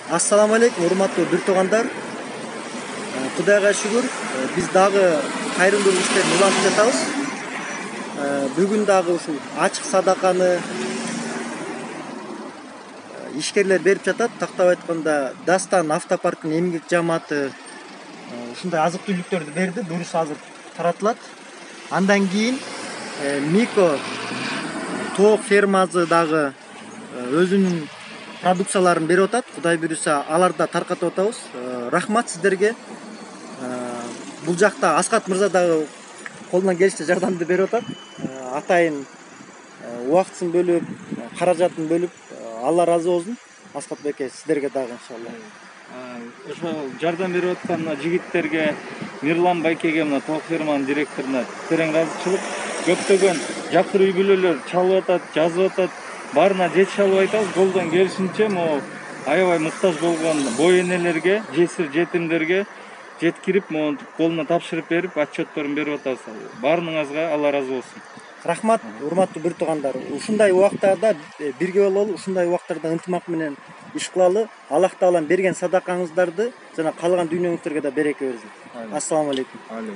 Assalamu alaikum, урматтуу бир туугандар. Кудайга шүгүр, биз дагы кайрымдуулук иштерин улантып жатабыз. Бүгүн дагы ушул ачык садаканы ишкерлер берип жатат. Тактап айтканда, Дастан автопарктын эмгек жамааты ушундай азык түлүктөрдү берди. Буюрса азыр таратылат. Андан кийин Мико тоок фермасы дагы өзүнүн продукцияларын берип атат. Кудай буюрса аларды да таркатып атабыз. Рахмат сиздерге. Бул жакта Аскат мырза дагы колунан келишинче жардамды берип атат. Атайын убактысын бөлүп, каражатын бөлүп, Алла ыраазы болсун. Аскат беке, сиздерге дагы иншалла. Ошол жардам берип аткан жигиттерге, Мирлан байкеге, мына тоок ферманын директоруна терең ыраазычылык. Көптөгөн жакыр үй бүлөлөр чалып атат, жазып атат. Баарына жетише албай атабыз. Колдон келишинче могу аябай муктаж болгон бой энелерге, жесир жетимдерге жеткирип, монтип колуна тапшырып берип, отчетторун берип атабыз. Баарыңызга Алла ыраазы болсун. Рахмат, урматтуу бир туугандар. Ушундай убактарда бирге бололу, ушундай убактарда ынтымак менен иш кылалы. Аллах таалам берген садакаңыздарды жана калган дүйнөңүздөргө да береке берсин. Ассаламу алейкум.